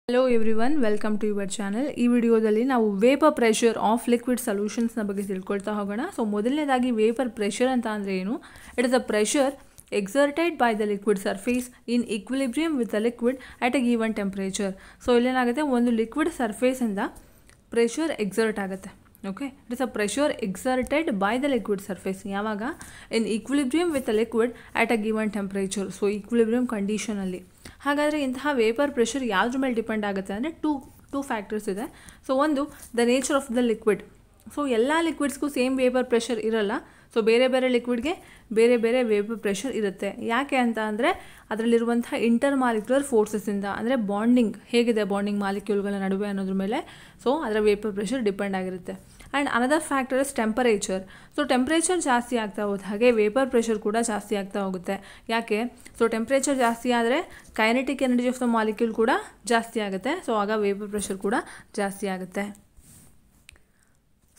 Hello everyone, welcome to your channel. ಈ ವಿಡಿಯೋದಲ್ಲಿ ನಾವು vapour pressure of liquid solutions ನ ಬಗ್ಗೆ ತಿಳ್ಕೊಳ್ತಾ ಹೋಗೋಣ. ಸೊ ಮೊದಲನೇದಾಗಿ ವೇಪರ್ ಪ್ರೆಷರ್ ಅಂತ ಅಂದ್ರೆ ಏನು? It is a pressure exerted by the liquid surface in equilibrium with the liquid at a given temperature. So ಇಲ್ಲೇನಾಗುತ್ತೆ, ಒಂದು ಲಿಕ್ವಿಡ್ ಸರ್ಫೇಸ್ ಇಂದ ಪ್ರೆಷರ್ ಎಕ್ಸರ್ಟ್ ಆಗುತ್ತೆ. Okay, it is a pressure exerted by the liquid surface ಯಾವಾಗ in equilibrium with the liquid at a given temperature. So equilibrium condition ಅಲ್ಲಿ. ಹಾಗಾದರೆ ಇಂತಹ vapour pressure ಯಾವುದ್ರ ಮೇಲೆ ಡಿಪೆಂಡ್ ಆಗುತ್ತೆ ಅಂದರೆ ಟೂ ಫ್ಯಾಕ್ಟರ್ಸ್ ಇದೆ. ಸೊ ಒಂದು the nature of the liquid. So ಎಲ್ಲ ಲಿಕ್ವಿಡ್ಸ್ಗೂ ಸೇಮ್ ವೇಪರ್ ಪ್ರೆಷರ್ ಇರಲ್ಲ. ಸೊ ಬೇರೆ ಬೇರೆ ಲಿಕ್ವಿಡ್ಗೆ ಬೇರೆ ಬೇರೆ ವೇಪರ್ ಪ್ರೆಷರ್ ಇರುತ್ತೆ. ಯಾಕೆ ಅಂತ ಅಂದರೆ ಅದರಲ್ಲಿರುವಂಥ ಇಂಟರ್ ಮಾಲಿಕ್ಯುಲರ್ ಫೋರ್ಸಸ್ಸಿಂದ, ಅಂದರೆ ಬಾಂಡಿಂಗ್ ಹೇಗಿದೆ ಬಾಂಡಿಂಗ್ ಮಾಲಿಕ್ಯೂಲ್ಗಳ ನಡುವೆ ಅನ್ನೋದ್ರ ಮೇಲೆ ಸೊ ಅದರ ವೇಪರ್ ಪ್ರೆಷರ್ ಡಿಪೆಂಡ್ ಆಗಿರುತ್ತೆ. And another factor is temperature. So temperature ಜಾಸ್ತಿ ಆಗ್ತಾ ಹೋದ ಹಾಗೆ ವೇಪರ್ ಪ್ರೆಷರ್ ಕೂಡ ಜಾಸ್ತಿ ಆಗ್ತಾ ಹೋಗುತ್ತೆ. ಯಾಕೆ? ಸೊ ಟೆಂಪ್ರೇಚರ್ ಜಾಸ್ತಿ ಆದರೆ kinetic energy of the molecule ಕೂಡ ಜಾಸ್ತಿ ಆಗುತ್ತೆ. ಸೊ ಆಗ ವೇಪರ್ ಪ್ರೆಷರ್ ಕೂಡ ಜಾಸ್ತಿ ಆಗುತ್ತೆ.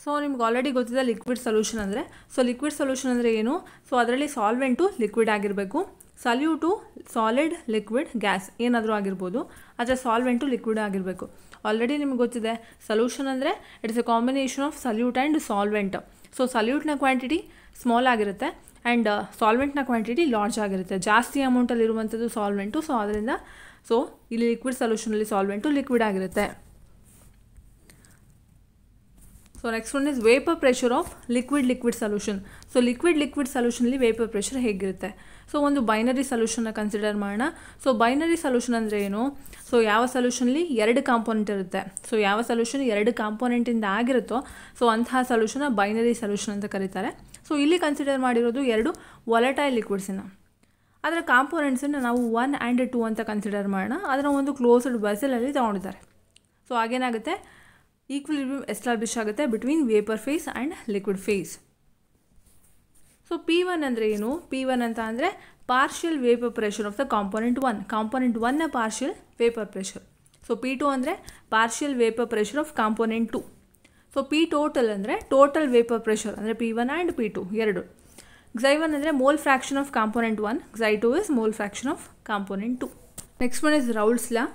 ಸೊ ನಿಮ್ಗೆ ಆಲ್ರೆಡಿ ಗೊತ್ತಿದೆ ಲಿಕ್ವಿಡ್ ಸೊಲ್ಯೂಷನ್ ಅಂದರೆ. ಸೊ ಲಿಕ್ವಿಡ್ ಸೊಲ್ಯೂಷನ್ ಅಂದರೆ ಏನು? ಸೊ ಅದರಲ್ಲಿ ಸಾಲ್ವೆಂಟು ಲಿಕ್ವಿಡ್ ಆಗಿರಬೇಕು, ಸಲ್ಯೂಟು ಸಾಲಿಡ್, ಲಿಕ್ವಿಡ್, ಗ್ಯಾಸ್ ಏನಾದರೂ ಆಗಿರ್ಬೋದು, ಆದರೆ ಸಾಲ್ವೆಂಟು ಲಿಕ್ವಿಡ್ ಆಗಿರಬೇಕು. ಆಲ್ರೆಡಿ ನಿಮ್ಗೆ ಗೊತ್ತಿದೆ ಸೊಲ್ಯೂಷನ್ ಅಂದರೆ it's a combination of solute and solvent. So ಸಲ್ಯೂಟ್ನ ಕ್ವಾಂಟಿಟಿ ಸ್ಮಾಲ್ ಆಗಿರುತ್ತೆ ಆ್ಯಂಡ್ ಸಾಲ್ವೆಂಟ್ನ ಕ್ವಾಂಟಿಟಿ ಲಾರ್ಜ್ ಆಗಿರುತ್ತೆ. ಜಾಸ್ತಿ ಅಮೌಂಟಲ್ಲಿರುವಂಥದ್ದು ಸಾಲ್ವೆಂಟು. ಸೊ ಅದರಿಂದ ಸೊ ಇಲ್ಲಿ ಲಿಕ್ವಿಡ್ ಸೊಲ್ಯೂಷನಲ್ಲಿ ಸಾಲ್ವೆಂಟು ಲಿಕ್ವಿಡ್ ಆಗಿರುತ್ತೆ. So next one is vapour pressure of liquid solution. So liquid ಸೊಲ್ಯೂಷನಲ್ಲಿ ವೇಪರ್ ಪ್ರೆಷರ್ ಹೇಗಿರುತ್ತೆ? ಸೊ ಒಂದು ಬೈನರಿ ಸೊಲ್ಯೂಷನ್ನ ಕನ್ಸಿಡರ್ ಮಾಡೋಣ. ಸೊ ಬೈನರಿ ಸೊಲ್ಯೂಷನ್ ಅಂದರೆ ಏನು? ಸೊ ಯಾವ ಸೊಲ್ಯೂಷನಲ್ಲಿ ಎರಡು ಕಾಂಪೋನೆಂಟ್ ಇರುತ್ತೆ. ಸೊ ಯಾವ ಸೊಲ್ಯೂಷನ್ ಎರಡು ಕಾಂಪೋನೆಂಟಿಂದ ಆಗಿರುತ್ತೋ ಸೊ ಅಂತಹ ಸೊಲ್ಯೂಷನ್ನ ಬೈನರಿ ಸೊಲ್ಯೂಷನ್ ಅಂತ ಕರೀತಾರೆ. ಸೊ ಇಲ್ಲಿ ಕನ್ಸಿಡರ್ ಮಾಡಿರೋದು ಎರಡು ವಾಲಟೈಲ್ ಲಿಕ್ವಿಡ್ಸನ್ನು. ಅದರ ಕಾಂಪೋನೆಂಟ್ಸನ್ನು ನಾವು 1 and 2 ಅಂತ ಕನ್ಸಿಡರ್ ಮಾಡೋಣ. ಅದರ ಒಂದು ಕ್ಲೋಸ್ಡ್ ವೆಸಲಲ್ಲಿ ತೊಗೊಂಡಿದ್ದಾರೆ. ಸೊ ಆಗೇನಾಗುತ್ತೆ, ಈಕ್ವಿಲಿಬ್ರಿಯಮ್ ಎಸ್ಟಾಬ್ಲಿಷ್ ಆಗುತ್ತೆ between vapour phase and liquid phase. So P1 ಅಂದರೆ ಏನು? P1 ಅಂತ ಅಂದರೆ partial vapour pressure of the component 1. Component 1ನ partial vapour pressure. So P2 ಅಂದರೆ partial vapour pressure of component 2. So P total ಅಂದರೆ total vapour pressure ಅಂದರೆ P1 and P2 ಎರಡು. Xi1 ಅಂದರೆ mole fraction of component 1, Xi2 is mole fraction of component 2. Next one is Raoult's law.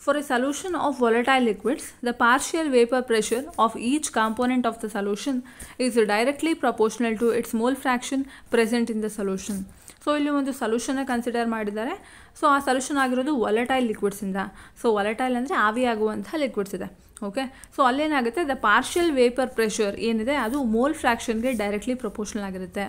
For a solution of volatile liquids, the partial vapor pressure of each component of the solution is directly proportional to its mole fraction present in the solution. So ಇಲ್ಲಿ ಒಂದು ಸೊಲ್ಯೂಷನ್ನ consider ಮಾಡಿದ್ದಾರೆ. So ಆ solution ಆಗಿರೋದು volatile ಲಿಕ್ವಿಡ್ಸಿಂದ. So volatile ಅಂದರೆ ಆವಿಯಾಗುವಂಥ liquids ಇದೆ. ಓಕೆ, ಸೊ ಅಲ್ಲೇನಾಗುತ್ತೆ, ದ ಪಾರ್ಷಿಯಲ್ ವೇಪರ್ ಪ್ರೆಷರ್ ಏನಿದೆ ಅದು ಮೋಲ್ ಫ್ರ್ಯಾಕ್ಷನ್ಗೆ ಡೈರೆಕ್ಟ್ಲಿ ಪ್ರಪೋರ್ಷನಲ್ ಆಗಿರುತ್ತೆ.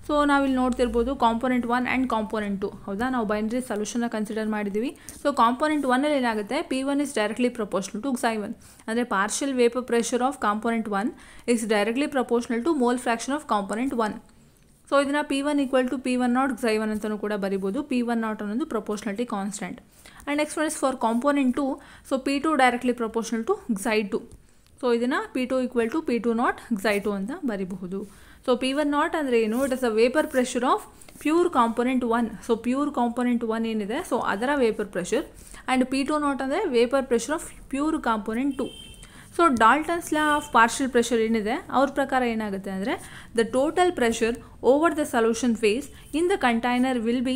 ಸೊ ನಾವಿಲ್ಲಿ ನೋಡ್ತಿರ್ಬೋದು ಕಾಂಪೋನೆಂಟ್ 1 ಆ್ಯಂಡ್ ಕಾಂಪೋನೆಂಟ್ 2. ಹೌದಾ, ನಾವು ಬೈನರಿ ಸೊಲ್ಯೂಷನ್ನ ಕನ್ಸಿಡರ್ ಮಾಡಿದ್ದೀವಿ. ಸೊ ಕಾಂಪೋನೆಂಟ್ 1ಅಲ್ಲಿ ಏನಾಗುತ್ತೆ, P1 is directly proportional to Xi1. ಅಂದರೆ partial vapour pressure of component 1 is directly proportional to mole fraction of component 1. So ಇದನ್ನು P1 equal to P1 Xi1 ಅಂತಲೂ ಕೂಡ ಬರಿಬೋದು. P1 ಅನ್ನೋದು proportionality constant. And next one is for component 2. So P2 directly proportional to Xi2. So ಇದನ್ನು P2 equal to P2 Xi2 ಅಂತ ಬರಿಬಹುದು. So P1 ಅಂದರೆ ಏನು? It is a vapour pressure of pure component 1. So pure component 1 ಏನಿದೆ so ಅದರ vapour pressure. And P2 ಅಂದರೆ vapour pressure of pure component 2. So Dalton's law of partial pressure ಏನಿದೆ ಅವ್ರ ಪ್ರಕಾರ ಏನಾಗುತ್ತೆ ಅಂದರೆ the total pressure over the solution phase in the container will be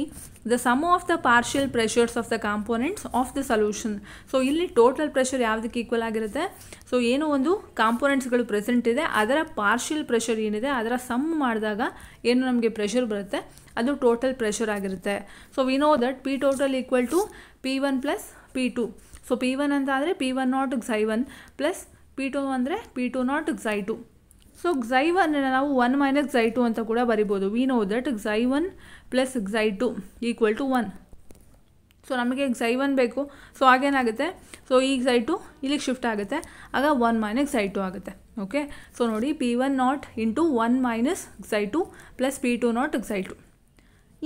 the sum of the partial pressures of the components of the solution. So ಇಲ್ಲಿ total pressure ಯಾವುದಕ್ಕೆ equal ಆಗಿರುತ್ತೆ? So ಏನೋ ಒಂದು ಕಾಂಪೋನೆಂಟ್ಸ್ಗಳು ಪ್ರೆಸೆಂಟ್ ಇದೆ, ಅದರ ಪಾರ್ಷಿಯಲ್ ಪ್ರೆಷರ್ ಏನಿದೆ ಅದರ some ಮಾಡಿದಾಗ ಏನು ನಮಗೆ ಪ್ರೆಷರ್ ಬರುತ್ತೆ ಅದು ಟೋಟಲ್ ಪ್ರೆಷರ್ ಆಗಿರುತ್ತೆ. So we know that P total equal to P1 plus P2. So P1 ಅಂತ ಅಂದರೆ P1 Xi1 ಪ್ಲಸ್ P2 ಅಂದರೆ P2 Xi2. ಸೊ Xi1 ನಾವು 1 ಮೈನಸ್ Xi2 ಅಂತ ಕೂಡ ಬರಿಬೋದು. We know that Xi1 plus Xi2 equal to 1. So ನಮಗೆ Xi1 ಬೇಕು. So ಆಗೇನಾಗುತ್ತೆ, so ಈ Xi2 ಇಲ್ಲಿಗೆ ಶಿಫ್ಟ್ ಆಗುತ್ತೆ, ಆಗ 1 ಮೈನಸ್ Xi2 ಆಗುತ್ತೆ. ಓಕೆ, ಸೊ ನೋಡಿ P1 into 1 minus Xi2 plus P2 Xi2.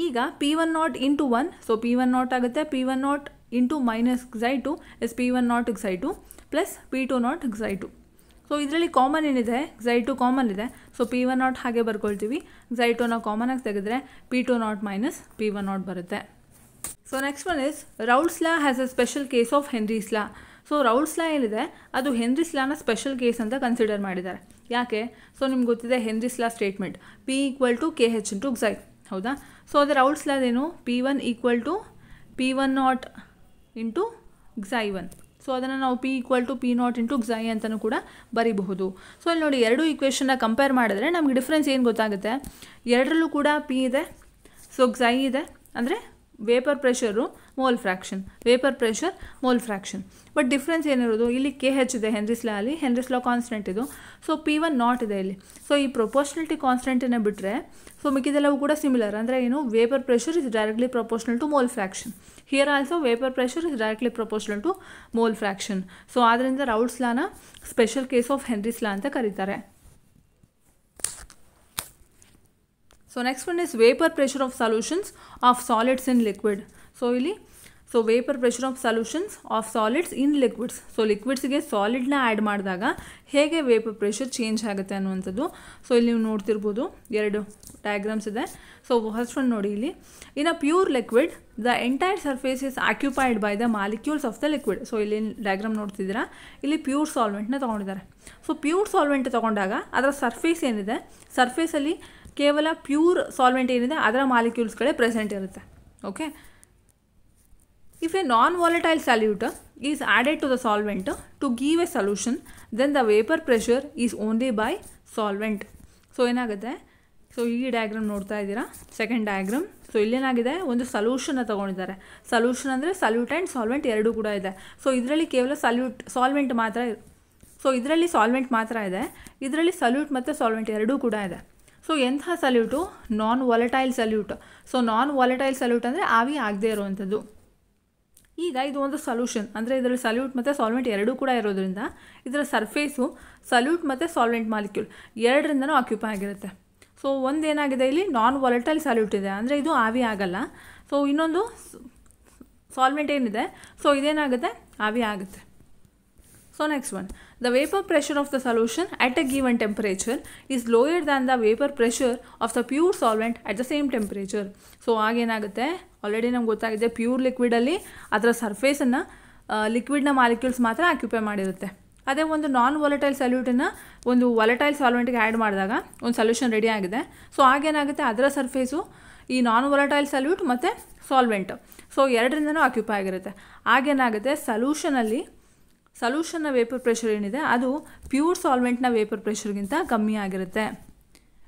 ಈಗ P1 ಇಂಟು 1, ಸೊ P1 ಆಗುತ್ತೆ. P1 into minus Xi2 is P1 Xi2 plus P2 Xi2. So ಇದರಲ್ಲಿ ಕಾಮನ್ ಏನಿದೆ Xi2 ಕಾಮನ್ ಇದೆ. ಸೊ P1 ಹಾಗೆ ಬರ್ಕೊಳ್ತೀವಿ. Xi2ನ common ಆಗಿ ತೆಗೆದ್ರೆ P2 ಮೈನಸ್ P1 ಬರುತ್ತೆ. So next one is Raoult's law has a special case of Henry's law. So Raoult's law ಏನಿದೆ ಅದು Henry's lawನ ಸ್ಪೆಷಲ್ ಕೇಸ್ ಅಂತ ಕನ್ಸಿಡರ್ ಮಾಡಿದ್ದಾರೆ. ಯಾಕೆ? ಸೊ ನಿಮ್ಗೆ ಗೊತ್ತಿದೆ Henry's law statement P equal to KH into Xi. ಹೌದಾ? ಸೊ ಅದು Raoult's law ಏನು? P1 equal to P1 into Xi1. So ಅದನ್ನು ನಾವು P = P0 × xi ಅಂತಲೂ ಕೂಡ ಬರೀಬಹುದು. ಸೊ ಇಲ್ಲಿ ನೋಡಿ ಎರಡು ಈಕ್ವೇಷನ್ನ ಕಂಪೇರ್ ಮಾಡಿದ್ರೆ ನಮಗೆ ಡಿಫ್ರೆನ್ಸ್ ಏನು ಗೊತ್ತಾಗುತ್ತೆ, ಎರಡರಲ್ಲೂ ಕೂಡ P ಇದೆ, ಸೊ xi ಇದೆ, ಅಂದರೆ vapour pressure mole fraction, vapour pressure mole fraction. But difference ಏನಿರೋದು, ಇಲ್ಲಿ KH ಇದೆ ಹೆನ್ರಿಸ್ ಲಾ ಅಲ್ಲಿ, ಹೆನ್ರಿಸ್ ಲಾ ಕಾನ್ಸ್ಟೆಂಟ್ ಇದು, ಸೊ P1 ನಾಟ್ ಇದೆ ಇಲ್ಲಿ. ಸೊ ಈ ಪ್ರೊಪೋರ್ಷನಲಿಟಿ ಕಾನ್ಸ್ಟೆಂಟನ್ನು ಬಿಟ್ಟರೆ ಸೊ ಮಿಕ್ಕಿದೆಲ್ಲವೂ ಕೂಡ ಸಿಮಿಲರ್. ಅಂದರೆ ಏನು, vapour pressure is directly proportional to mole fraction. Here also vapour pressure is directly proportional to mole fraction. So ಆದ್ದರಿಂದ ರೌಲ್ಟ್ಸ್ ಲಾನ special case of Henry's law ಅಂತ ಕರೀತಾರೆ. So next one is vapour pressure of solutions of solids in liquid. So ಇಲ್ಲಿ so vapour pressure of solutions of solids in liquids. So ಲಿಕ್ವಿಡ್ಸ್ಗೆ ಸಾಲಿಡ್ನ add ಮಾಡಿದಾಗ ಹೇಗೆ vapour pressure change ಆಗುತ್ತೆ ಅನ್ನುವಂಥದ್ದು. So ಇಲ್ಲಿ ನೀವು ನೋಡ್ತಿರ್ಬೋದು ಎರಡು ಡಯಾಗ್ರಾಮ್ಸ್ ಇದೆ. ಸೊ ಫಸ್ಟ್ ಒನ್ ನೋಡಿ, ಇಲ್ಲಿ in a pure liquid the entire surface is occupied by the molecules of the liquid. So ಇಲ್ಲಿ ಡಯಾಗ್ರಾಮ್ ನೋಡ್ತಿದ್ದೀರಾ, ಇಲ್ಲಿ ಪ್ಯೂರ್ ಸಾಲ್ವೆಂಟ್ನ ತೊಗೊಂಡಿದ್ದಾರೆ. ಸೊ ಪ್ಯೂರ್ ಸಾಲ್ವೆಂಟ್ ತೊಗೊಂಡಾಗ ಅದರ ಸರ್ಫೇಸ್ ಏನಿದೆ, ಸರ್ಫೇಸಲ್ಲಿ ಕೇವಲ ಪ್ಯೂರ್ ಸಾಲ್ವೆಂಟ್ ಏನಿದೆ ಅದರ ಮಾಲಿಕ್ಯೂಲ್ಸ್ಗಳೇ ಪ್ರೆಸೆಂಟ್ ಇರುತ್ತೆ. Okay, if a non-volatile solute is added to the solvent to give a solution, then the vapor pressure is only by solvent. So ಏನಾಗುತ್ತೆ, ಸೊ ಈ diagram ನೋಡ್ತಾ ಇದ್ದೀರಾ, ಸೆಕೆಂಡ್ ಡಯಾಗ್ರಾಮ್. ಸೊ ಇಲ್ಲೇನಾಗಿದೆ, ಒಂದು ಸೊಲ್ಯೂಷನ್ನ ತೊಗೊಂಡಿದ್ದಾರೆ. Solution ಅಂದರೆ salute and solvent ಎರಡೂ ಕೂಡ ಇದೆ. So ಇದರಲ್ಲಿ ಕೇವಲ ಸಾಲ್ವೆಂಟ್ ಮಾತ್ರ, ಸೊ ಇದರಲ್ಲಿ ಸಾಲ್ವೆಂಟ್ ಮಾತ್ರ ಇದೆ, ಇದರಲ್ಲಿ ಸಲ್ಯೂಟ್ ಮತ್ತು ಸಾಲ್ವೆಂಟ್ ಎರಡೂ ಕೂಡ ಇದೆ. ಸೊ ಎಂಥ ಸಲ್ಯೂಟು, ನಾನ್ ವಾಲಟೈಲ್ ಸಲ್ಯೂಟ್. ಸೊ ನಾನ್ ವಾಲಟೈಲ್ ಸಲ್ಯೂಟ್ ಅಂದರೆ ಆವಿ ಆಗದೆ ಇರುವಂಥದ್ದು. ಈಗ ಇದು ಒಂದು ಸೊಲ್ಯೂಷನ್, ಅಂದರೆ ಇದರಲ್ಲಿ ಸಲ್ಯೂಟ್ ಮತ್ತು ಸಾಲ್ವೆಂಟ್ ಎರಡೂ ಕೂಡ ಇರೋದ್ರಿಂದ ಇದರ ಸರ್ಫೇಸು ಸಲ್ಯೂಟ್ ಮತ್ತು ಸಾಲ್ವೆಂಟ್ ಮಾಲಿಕ್ಯೂಲ್ ಎರಡರಿಂದನೂ ಆಕ್ಯುಪೈ ಆಗಿರುತ್ತೆ. ಸೊ ಒಂದೇನಾಗಿದೆ, ಇಲ್ಲಿ ನಾನ್ ವಾಲಟೈಲ್ ಸಲ್ಯೂಟ್ ಇದೆ, ಅಂದರೆ ಇದು ಆವಿ ಆಗಲ್ಲ. ಸೊ ಇನ್ನೊಂದು ಸಾಲ್ವೆಂಟ್ ಏನಿದೆ, ಸೊ ಇದೇನಾಗುತ್ತೆ, ಆವಿ ಆಗುತ್ತೆ. So next one, the vapor pressure of the solution at a given temperature is lower than the vapor pressure of the pure solvent at the same temperature. So ಆಗೇನಾಗುತ್ತೆ, already ನಮ್ಗೆ ಗೊತ್ತಾಗಿದೆ, pure ಲಿಕ್ವಿಡಲ್ಲಿ ಅದರ ಸರ್ಫೇಸನ್ನು ಲಿಕ್ವಿಡ್ನ molecules ಮಾತ್ರ occupy ಮಾಡಿರುತ್ತೆ. ಅದೇ ಒಂದು ನಾನ್ volatile ಸಲ್ಯೂಟನ್ನು ಒಂದು volatile ಸಾಲ್ವೆಂಟ್ಗೆ add ಮಾಡಿದಾಗ ಒಂದು ಸೊಲ್ಯೂಷನ್ ರೆಡಿ ಆಗಿದೆ. ಸೊ ಆಗೇನಾಗುತ್ತೆ, ಅದರ ಸರ್ಫೇಸು ಈ ನಾನ್ ವಾಲಟೈಲ್ ಸಲ್ಯೂಟ್ ಮತ್ತು ಸಾಲ್ವೆಂಟ್ ಸೊ ಎರಡರಿಂದನೂ ಆಕ್ಯುಪೈ ಆಗಿರುತ್ತೆ. ಆಗೇನಾಗುತ್ತೆ, ಸೊಲ್ಯೂಷನ್ನ ವೇಪರ್ ಪ್ರೆಷರ್ ಏನಿದೆ ಅದು ಪ್ಯೂರ್ ಸಾಲ್ವೆಂಟ್ನ ವೇಪರ್ ಪ್ರೆಷರ್ಗಿಂತ ಕಮ್ಮಿ ಆಗಿರುತ್ತೆ.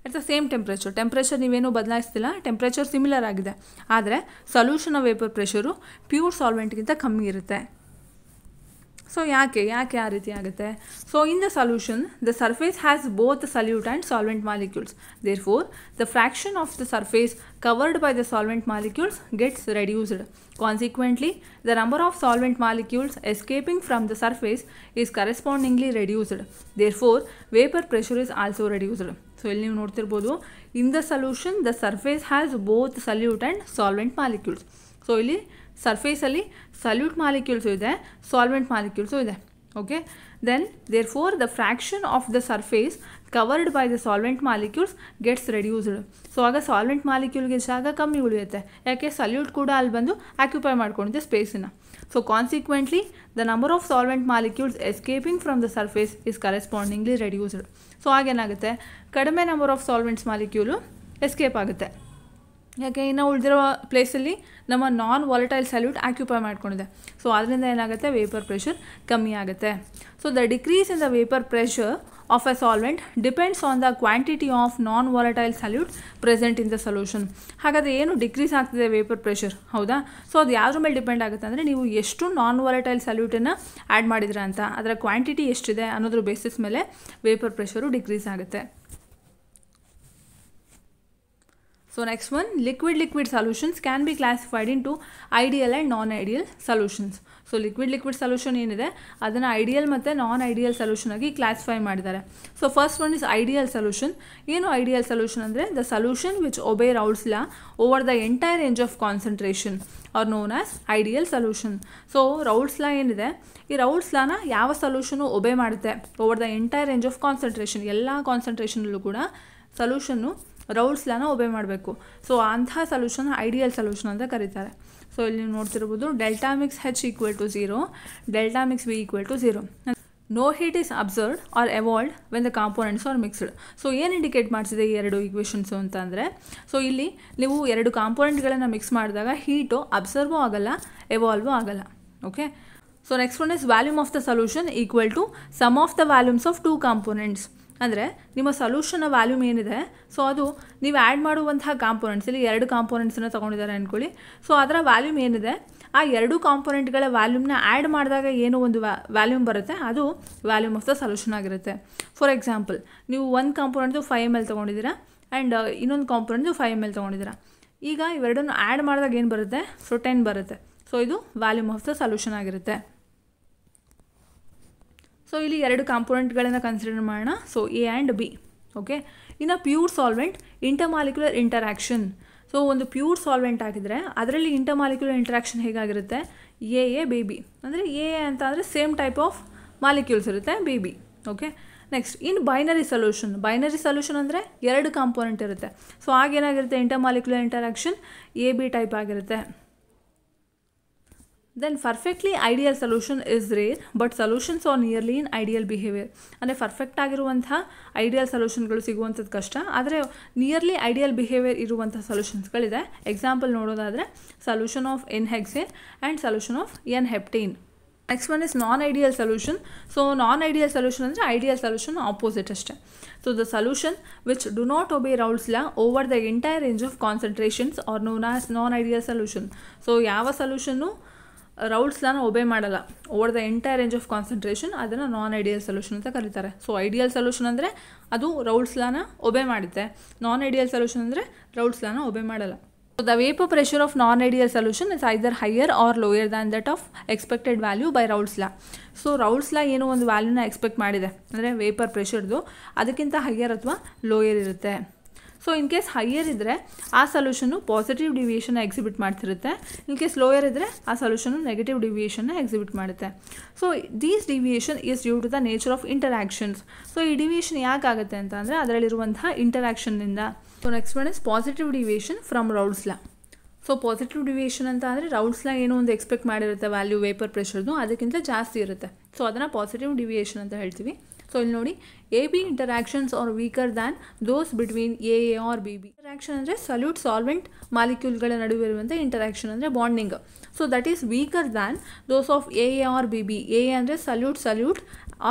ಅಟ್ ದ ಸೇಮ್ ಟೆಂಪ್ರೇಚರ್ ನೀವೇನೂ ಬದಲಾಯಿಸ್ತಿಲ್ಲ, ಟೆಂಪ್ರೇಚರ್ ಸಿಮಿಲರ್ ಆಗಿದೆ, ಆದರೆ ಸೊಲ್ಯೂಷನ್ನ ವೇಪರ್ ಪ್ರೆಷರು ಪ್ಯೂರ್ ಸಾಲ್ವೆಂಟ್ಗಿಂತ ಕಮ್ಮಿ ಇರುತ್ತೆ. ಸೊ ಯಾಕೆ ಆ ರೀತಿ ಆಗುತ್ತೆ? So in the solution the surface has both solute and solvent molecules. Therefore the fraction of the surface covered by the solvent molecules gets reduced. Consequently, the number of solvent molecules escaping from the surface is correspondingly reduced. Therefore, vapor pressure is also reduced. So, ಇಲ್ಲಿ ನೀವು ನೋಡ್ತಿರ್ಬೋದು, in the solution, the surface has both solute and solvent molecules. So, ಇಲ್ಲಿ ಸರ್ಫೇಸಲ್ಲಿ salute molecules ಇದೆ, solvent molecules ಇದೆ. Okay, then therefore the fraction of the surface covered by the solvent molecules gets reduced. So ಆಗ solvent ಮಾಲಿಕ್ಯೂಲ್ಗೆ ಜಾಗ ಕಮ್ಮಿ ಉಳಿಯುತ್ತೆ, ಯಾಕೆ salute ಕೂಡ ಅಲ್ಲಿ ಬಂದು ಆಕ್ಯುಪೈ ಮಾಡ್ಕೊಂಡಿದೆ ಸ್ಪೇಸನ್ನು. So consequently the number of solvent molecules escaping from the surface is correspondingly reduced. So ಆಗೇನಾಗುತ್ತೆ, ಕಡಿಮೆ number of solvents molecule escape ಆಗುತ್ತೆ, ಯಾಕೆ ಇನ್ನು ಉಳಿದಿರೋ ಪ್ಲೇಸಲ್ಲಿ ನಮ್ಮ ನಾನ್ ವಾಲಟೈಲ್ ಸಲ್ಯೂಟ್ ಆಕ್ಯುಪೈ ಮಾಡ್ಕೊಂಡಿದೆ. ಸೊ ಅದರಿಂದ ಏನಾಗುತ್ತೆ, ವೇಪರ್ ಪ್ರೆಷರ್ ಕಮ್ಮಿ ಆಗುತ್ತೆ. So the decrease in the vapour pressure of a solvent depends on the quantity of non volatile solute present in the solution. ಹಾಗಾದರೆ ಏನು ಡಿಕ್ರೀಸ್ ಆಗ್ತಿದೆ ವೇಪರ್ ಪ್ರೆಷರ್, ಹೌದಾ? So ಅದು ಯಾವುದ್ರ ಮೇಲೆ ಡಿಪೆಂಡ್ ಆಗುತ್ತೆ ಅಂದರೆ ನೀವು ಎಷ್ಟು ನಾನ್ ವಾಲಟೈಲ್ ಸಲ್ಯೂಟನ್ನು ಆ್ಯಡ್ ಮಾಡಿದ್ರ ಅಂತ, ಅದರ ಕ್ವಾಂಟಿಟಿ ಎಷ್ಟಿದೆ ಅನ್ನೋದ್ರ ಬೇಸಿಸ್ ಮೇಲೆ ವೇಪರ್ ಪ್ರೆಷರು ಡಿಕ್ರೀಸ್ ಆಗುತ್ತೆ. So next one, liquid solutions can be classified into ideal and non-ideal solutions. So liquid solution ಏನಿದೆ ಅದನ್ನು ಐಡಿಯಲ್ ಮತ್ತು ನಾನ್ ಐಡಿಯಲ್ ಸೊಲ್ಯೂಷನ್ ಆಗಿ ಕ್ಲಾಸಿಫೈ ಮಾಡಿದ್ದಾರೆ. So first one is ideal solution. ಏನು ideal solution ಅಂದರೆ the solution which obey Raoult's law over the entire range of concentration are known as ideal solution. So Raoult's law ಏನಿದೆ, ಈ Raoult's ಲಾನ ಯಾವ solution obey ಮಾಡುತ್ತೆ over the entire range of concentration, ಎಲ್ಲ ಕಾನ್ಸಂಟ್ರೇಷನಲ್ಲೂ ಕೂಡ ಸೊಲ್ಯೂಷನ್ನು ರೌಲ್ಟ್ಸ್ ಲಾನ ಒಬೇ ಮಾಡಬೇಕು. ಸೊ ಅಂಥ ಸೊಲ್ಯೂಷನ್ ಐಡಿಯಲ್ ಸೊಲ್ಯೂಷನ್ ಅಂತ ಕರೀತಾರೆ. ಸೊ ಇಲ್ಲಿ ನೀವು ನೋಡ್ತಿರ್ಬೋದು, delta mix H = 0, delta mix V = 0. No heat is absorbed or evolved when the components are mixed. So ಏನು ಇಂಡಿಕೇಟ್ ಮಾಡಿಸಿದೆ ಈ ಎರಡು ಈಕ್ವೇಷನ್ಸು ಅಂತಂದರೆ, ಸೊ ಇಲ್ಲಿ ನೀವು ಎರಡು ಕಾಂಪೋನೆಂಟ್ಗಳನ್ನು ಮಿಕ್ಸ್ ಮಾಡಿದಾಗ ಹೀಟು ಅಬ್ಸರ್ವೂ ಆಗಲ್ಲ, ಎವಾಲ್ವೂ ಆಗಲ್ಲ. Okay, so next one is volume of the solution equal to sum of the volumes of 2 components. ಅಂದರೆ ನಿಮ್ಮ ಸೊಲ್ಯೂಷನ್ನ ವ್ಯಾಲ್ಯೂಮ್ ಏನಿದೆ ಸೊ ಅದು ನೀವು ಆ್ಯಡ್ ಮಾಡುವಂತಹ ಕಾಂಪೋನೆಂಟ್ಸ್, ಇಲ್ಲಿ 2 ಕಾಂಪೋನೆಂಟ್ಸನ್ನು ತೊಗೊಂಡಿದ್ದಾರೆ ಅಂದ್ಕೊಳ್ಳಿ. ಸೊ ಅದರ ವ್ಯಾಲ್ಯೂಮ್ ಏನಿದೆ ಆ 2 ಕಾಂಪೋನೆಂಟ್ಗಳ ವ್ಯಾಲ್ಯೂಮ್ನ ಆ್ಯಡ್ ಮಾಡಿದಾಗ ಏನು ಒಂದು ವ್ಯಾಲ್ಯೂಮ್ ಬರುತ್ತೆ ಅದು ವ್ಯಾಲ್ಯೂಮ್ ಆಫ್ ದ ಸೊಲ್ಯೂಷನ್ ಆಗಿರುತ್ತೆ. ಫಾರ್ ಎಕ್ಸಾಂಪಲ್, ನೀವು ಒಂದು ಕಾಂಪೋನೆಂಟ್ದು 5 ml ತೊಗೊಂಡಿದ್ದೀರಾ ಆ್ಯಂಡ್ ಇನ್ನೊಂದು ಕಾಂಪೋನೆಂಟ್ದು 5 ml ತೊಗೊಂಡಿದ್ದೀರಾ. ಈಗ ಇವೆರಡನ್ನು ಆ್ಯಡ್ ಮಾಡಿದಾಗ ಏನು ಬರುತ್ತೆ? ಸೊ 10 ಬರುತ್ತೆ. ಸೊ ಇದು ವ್ಯಾಲ್ಯೂಮ್ ಆಫ್ ದ ಸೊಲ್ಯೂಷನ್ ಆಗಿರುತ್ತೆ. ಸೊ ಇಲ್ಲಿ 2 ಕಾಂಪೋನೆಂಟ್ಗಳನ್ನು ಕನ್ಸಿಡರ್ ಮಾಡೋಣ. So A and B. Okay, ಇನ್ನು pure solvent intermolecular interaction. So ಒಂದು ಪ್ಯೂರ್ ಸಾಲ್ವೆಂಟ್ ಆಗಿದ್ರೆ ಅದರಲ್ಲಿ ಇಂಟರ್ಮಾಲಿಕ್ಯುಲರ್ ಇಂಟ್ರಾಕ್ಷನ್ ಹೇಗಾಗಿರುತ್ತೆ? A B B. ಅಂದರೆ ಎ ಅಂತ ಅಂದರೆ ಸೇಮ್ ಟೈಪ್ ಆಫ್ ಮಾಲಿಕ್ಯೂಲ್ಸ್ ಇರುತ್ತೆ, B B. Okay, next in binary solution. Binary solution ಅಂದರೆ 2 ಕಾಂಪೋನೆಂಟ್ ಇರುತ್ತೆ. ಸೊ ಆಗೇನಾಗಿರುತ್ತೆ? Intermolecular interaction A B type ಆಗಿರುತ್ತೆ. Then perfectly ideal solution is rare but solutions are nearly in ideal behaviour. ಅಂದರೆ perfect ಆಗಿರುವಂಥ ideal ಸೊಲ್ಯೂಷನ್ಗಳು ಸಿಗುವಂಥದ್ದು ಕಷ್ಟ, ಆದರೆ ನಿಯರ್ಲಿ ಐಡಿಯಲ್ ಬಿಹೇವಿಯರ್ ಇರುವಂಥ ಸೊಲ್ಯೂಷನ್ಸ್ಗಳಿದೆ. ಎಕ್ಸಾಂಪಲ್ ನೋಡೋದಾದರೆ solution of n hexane and solution of n heptane. Next one is non ideal solution. So non ideal solution ಅಂದರೆ ಐಡಿಯಲ್ ಸೊಲ್ಯೂಷನ್ ಆಪೋಸಿಟ್ ಅಷ್ಟೇ. So the solution which do not obey Raoult's law over the entire range of concentrations are known as non ideal solution. So ಯಾವ ಸೊಲ್ಯೂಷನ್ನು ರೌಲ್ಸ್ ಲಾನ obey ಮಾಡಲ್ಲ over the entire range of concentration, ಅದನ್ನು ನಾನ್ ideal solution ಅಂತ ಕರೀತಾರೆ. So ideal solution ಅಂದರೆ ಅದು ರೌಲ್ಸ್ ಲಾನ ಒಬೇ ಮಾಡುತ್ತೆ, ನಾನ್ ಐಡಿಯಲ್ ಸೊಲ್ಯೂಷನ್ ಅಂದರೆ ರೌಲ್ಸ್ ಲಾನ ಒಬೇ ಮಾಡಲ್ಲ. So the vapour pressure of non ideal solution is either higher or lower than that of expected value by Raoult's law. So Raoult's law ಏನೋ ಒಂದು ವ್ಯಾಲ್ಯೂನ ಎಕ್ಸ್ಪೆಕ್ಟ್ ಮಾಡಿದೆ ಅಂದರೆ ವೇಪರ್ ಪ್ರೆಷರ್ದು, ಅದಕ್ಕಿಂತ ಹೈಯರ್ ಅಥವಾ ಲೋಯರ್ ಇರುತ್ತೆ. ಸೊ ಇನ್ ಕೇಸ್ ಹೈಯರ್ ಇದ್ದರೆ ಆ ಸೊಲ್ಯೂಷನ್ನು ಪಾಸಿಟಿವ್ ಡಿವಿಯೇಷನ್ನ ಎಕ್ಸಿಬಿಟ್ ಮಾಡ್ತಿರುತ್ತೆ, ಇನ್ ಕೇಸ್ ಲೋಯರ್ ಇದ್ದರೆ ಆ ಸೊಲ್ಯೂಷನ್ನು ನೆಗೆಟಿವ್ ಡಿವಿಯೇಷನ್ನ ಎಕ್ಸಿಬಿಟ್ ಮಾಡುತ್ತೆ. So these deviation is due to the nature of interactions. So ಈ ಡಿವಿಯೇಷನ್ ಯಾಕಾಗುತ್ತೆ ಅಂತ ಅಂದರೆ ಅದರಲ್ಲಿರುವಂತಹ ಇಂಟರಾಕ್ಷನ್ನಿಂದ. So next one is positive deviation from Raoult's law. So positive deviation ಅಂತ ಅಂದರೆ ರೌಲ್ಸ್ ಲಾ ಏನೋ ಒಂದು ಎಕ್ಸ್ಪೆಕ್ಟ್ ಮಾಡಿರುತ್ತೆ ವ್ಯಾಲ್ಯೂ ವೇಪರ್ ಪ್ರೆಷರ್ದು, ಅದಕ್ಕಿಂತ ಜಾಸ್ತಿ ಇರುತ್ತೆ. ಸೊ ಅದನ್ನು ಪಾಸಿಟಿವ್ ಡಿವಿಯೇಷನ್ ಅಂತ ಹೇಳ್ತೀವಿ. ಸೊ ಇಲ್ಲಿ ನೋಡಿ, A B interactions are weaker than those between A or B B. Interaction ಅಂದರೆ ಸಲ್ಯೂಟ್ ಸಾಲ್ವೆಂಟ್ ಮಾಲಿಕ್ಯೂಲ್ಗಳ ನಡುವೆ ಇರುವಂಥ ಇಂಟರಾಕ್ಷನ್ ಅಂದರೆ bonding. So that is weaker than those of A or B B. A ಅಂದರೆ solute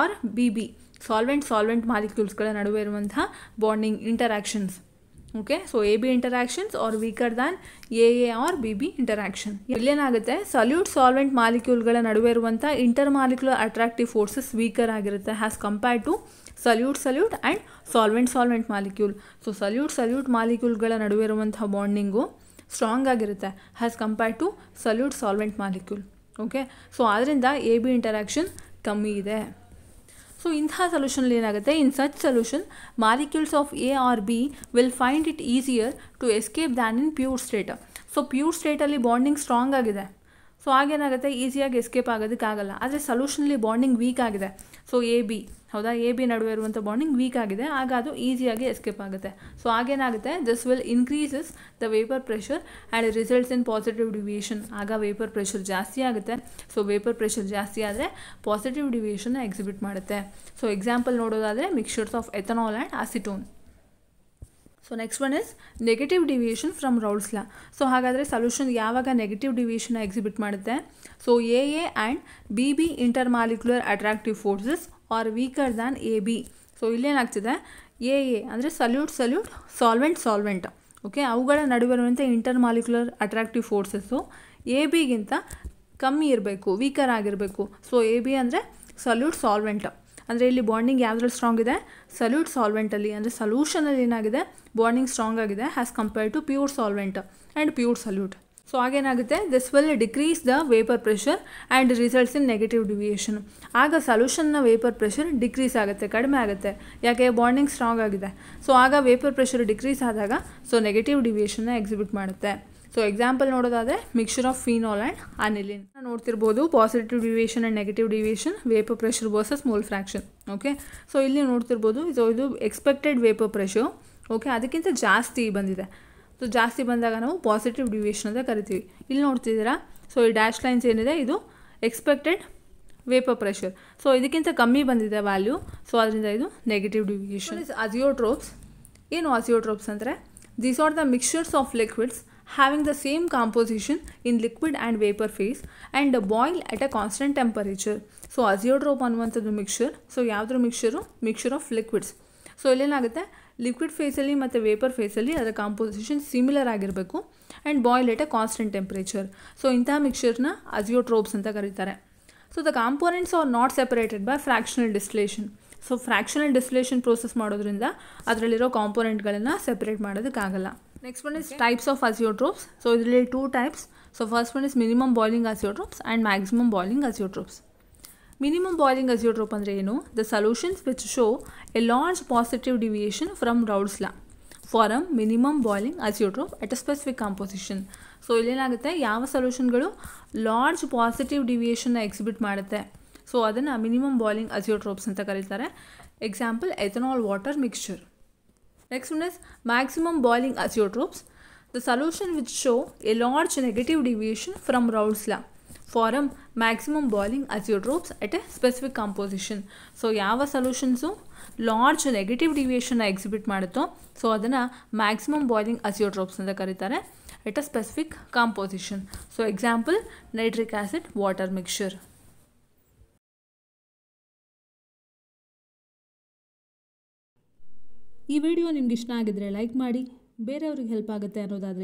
or B B solvent ಮಾಲಿಕ್ಯೂಲ್ಸ್ಗಳ ನಡುವೆ ಇರುವಂಥ bonding interactions. Okay, so A B interactions are weaker than A or B B interaction. ಇಲ್ಲೇನಾಗುತ್ತೆ? Solute solvent ಮಾಲಿಕ್ಯೂಲ್ಗಳ ನಡುವೆ ಇರುವಂಥ intermolecular attractive forces weaker ಆಗಿರುತ್ತೆ as compared to solute and solvent molecule. So solute ಮಾಲಿಕ್ಯೂಲ್ಗಳ ನಡುವೆ ಇರುವಂಥ bonding strong ಆಗಿರುತ್ತೆ as compared to solvent molecule. Okay, so ಆದ್ದರಿಂದ ಎ ಬಿ ಇಂಟರಾಕ್ಷನ್ ಕಮ್ಮಿ ಇದೆ. ಸೊ ಇಂತಹ ಸೊಲ್ಯೂಷನಲ್ಲಿ ಏನಾಗುತ್ತೆ? In such solution molecules of A or B will find it easier to escape than in pure state. So pure ಸ್ಟೇಟಲ್ಲಿ bonding strong ಆಗಿದೆ, so ಆಗೇನಾಗುತ್ತೆ? ಈಸಿಯಾಗಿ ಎಸ್ಕೇಪ್ ಆಗೋದಕ್ಕಾಗಲ್ಲ. ಆದರೆ ಸೊಲ್ಯೂಷನಲ್ಲಿ ಬಾಂಡಿಂಗ್ ವೀಕ್ ಆಗಿದೆ. ಸೊ ಎ ಬಿ ನಡುವೆ ಇರುವಂಥ ಬಾಂಡಿಂಗ್ ವೀಕ್ ಆಗಿದೆ, ಆಗ ಅದು ಈಸಿಯಾಗಿ ಎಸ್ಕೇಪ್ ಆಗುತ್ತೆ. ಸೊ ಆಗೇನಾಗುತ್ತೆ? This will increases the vapour pressure and results in positive deviation. ಆಗ ವೇಪರ್ ಪ್ರೆಷರ್ ಜಾಸ್ತಿ ಆಗುತ್ತೆ. ಸೊ ವೇಪರ್ ಪ್ರೆಷರ್ ಜಾಸ್ತಿ ಆದರೆ ಪಾಸಿಟಿವ್ ಡಿವಿಯೇಷನ್ನ ಎಕ್ಸಿಬಿಟ್ ಮಾಡುತ್ತೆ. ಸೊ ಎಕ್ಸಾಂಪಲ್ ನೋಡೋದಾದರೆ mixtures of ethanol and acetone. So next one is negative deviation from Raoult's law. So ಹಾಗಾದರೆ solution ಯಾವಾಗ ನೆಗೆಟಿವ್ ಡಿವಿಯೇಷನ್ನ ಎಕ್ಸಿಬಿಟ್ ಮಾಡುತ್ತೆ? So A and B B intermolecular attractive forces are weaker than A B. So ಇಲ್ಲೇನಾಗ್ತಿದೆ? A ಅಂದರೆ solute solvent okay, ಅವುಗಳ ನಡುವೆ ಇರುವಂಥ intermolecular attractive forces A ಬಿಗಿಂತ ಕಮ್ಮಿ ಇರಬೇಕು, ವೀಕರ್ ಆಗಿರಬೇಕು. ಸೊ ಎ ಬಿ ಅಂದರೆ ಸಲ್ಯೂಟ್ ಸಾಲ್ವೆಂಟ್. ಅಂದರೆ ಇಲ್ಲಿ ಬಾಂಡಿಂಗ್ ಯಾವುದ್ರಲ್ಲಿ ಸ್ಟ್ರಾಂಗ್ ಇದೆ? ಸಲ್ಯೂಟ್ ಸಾಲ್ವೆಂಟಲ್ಲಿ. ಅಂದರೆ ಸೊಲ್ಯೂಷನಲ್ಲಿ ಏನಾಗಿದೆ? ಬಾಂಡಿಂಗ್ ಸ್ಟ್ರಾಂಗ್ ಆಗಿದೆ as compared to pure solvent and pure solute. So ಆಗೇನಾಗುತ್ತೆ? This will decrease the vapour pressure and results in negative deviation. ಆಗ ಸೊಲ್ಯೂಷನ್ನ ವೇಪರ್ ಪ್ರೆಷರ್ ಡಿಕ್ರೀಸ್ ಆಗುತ್ತೆ, ಕಡಿಮೆ ಆಗುತ್ತೆ. ಯಾಕೆ? ಬಾಂಡಿಂಗ್ ಸ್ಟ್ರಾಂಗ್ ಆಗಿದೆ. ಸೊ ಆಗ ವೇಪರ್ ಪ್ರೆಷರ್ ಡಿಕ್ರೀಸ್ ಆದಾಗ ಸೊ ನೆಗೆಟಿವ್ ಡಿವಿಯೇಷನ್ನ ಎಕ್ಸಿಬಿಟ್ ಮಾಡುತ್ತೆ. ಸೊ ಎಕ್ಸಾಂಪಲ್ ನೋಡೋದಾದರೆ mixture of phenol and aniline ನೋಡ್ತಿರ್ಬೋದು. Positive deviation and negative deviation, vapour pressure versus mole fraction. Okay, so ಇಲ್ಲಿ ನೋಡ್ತಿರ್ಬೋದು ಇದು ಎಕ್ಸ್ಪೆಕ್ಟೆಡ್ ವೇಪರ್ ಪ್ರೆಷರ್. ಓಕೆ, ಅದಕ್ಕಿಂತ ಜಾಸ್ತಿ ಬಂದಿದೆ. ಸೊ ಜಾಸ್ತಿ ಬಂದಾಗ ನಾವು ಪಾಸಿಟಿವ್ ಡಿವಿಯೇಷನ್ ಅಂತ ಕರಿತೀವಿ. ಇಲ್ಲಿ ನೋಡ್ತಿದ್ದೀರಾ? ಸೊ ಈ ಡ್ಯಾಶ್ ಲೈನ್ಸ್ ಏನಿದೆ ಇದು ಎಕ್ಸ್ಪೆಕ್ಟೆಡ್ ವೇಪರ್ ಪ್ರೆಷರ್. ಸೊ ಇದಕ್ಕಿಂತ ಕಮ್ಮಿ ಬಂದಿದೆ ವ್ಯಾಲ್ಯೂ, ಸೊ ಅದರಿಂದ ಇದು ನೆಗೆಟಿವ್ ಡಿವಿಯೇಷನ್. ಅಜಿಯೋಟ್ರೋಪ್ಸ್. ಏನು ಅಜಿಯೋಟ್ರೋಪ್ಸ್ ಅಂದರೆ? These are the mixtures of liquids having the same composition in liquid and vapor phase and boil at a constant temperature. So azeotrope ಅನ್ನುವಂಥದ್ದು mixture. So ಯಾವುದ್ರ mixture of liquids. So ಇಲ್ಲೇನಾಗುತ್ತೆ, liquid ಫೇಸಲ್ಲಿ ಮತ್ತು vapour ಫೇಸಲ್ಲಿ ಅದರ composition similar ಆಗಿರಬೇಕು and boil at a constant temperature. So ಇಂತಹ ಮಿಕ್ಸ್ಚರ್ನ ಅಜಿಯೋಟ್ರೋಪ್ಸ್ ಅಂತ ಕರೀತಾರೆ. So the components are not separated by fractional distillation. So fractional distillation process ಮಾಡೋದ್ರಿಂದ ಅದರಲ್ಲಿರೋ ಕಾಂಪೋನೆಂಟ್ಗಳನ್ನು ಸೆಪರೇಟ್ ಮಾಡೋದಕ್ಕಾಗಲ್ಲ. Next one is types of azeotropes. So ಇದರಲ್ಲಿ 2 types. So first one is minimum boiling ಅಜಿಯೋಟ್ರೋಪ್ಸ್ and maximum boiling azeotropes. Minimum boiling azeotrope ಅಂದರೆ ಏನು? The solutions which show a large positive deviation from Raoult's law form minimum boiling azeotrope at a specific composition. So ಇಲ್ಲೇನಾಗುತ್ತೆ, ಯಾವ ಸೊಲ್ಯೂಷನ್ಗಳು large positive ಡಿವಿಯೇಷನ್ನ exhibit ಮಾಡುತ್ತೆ, so ಅದನ್ನು minimum boiling azeotropes ಅಂತ ಕರೀತಾರೆ. Example ethanol water mixture. Next one is maximum boiling azeotropes. The solution which show a large negative deviation from Raoult's law form maximum boiling azeotropes at a specific composition. So ಯಾವ solutions large negative ಡಿವಿಯೇಷನ್ನ exhibit ಮಾಡುತ್ತೋ so ಅದನ್ನು maximum boiling azeotropes ಅಂತ ಕರೀತಾರೆ at a specific composition. So example nitric acid water mixture. ಈ video ನಿಮ್ಗೆ ಇಷ್ಟ ಆಗಿದ್ರೆ ಲೈಕ್ ಮಾಡಿ, ಬೇರೆಯವ್ರಿಗೆ ಹೆಲ್ಪ್ ಆಗುತ್ತೆ ಅನ್ನೋದಾದರೆ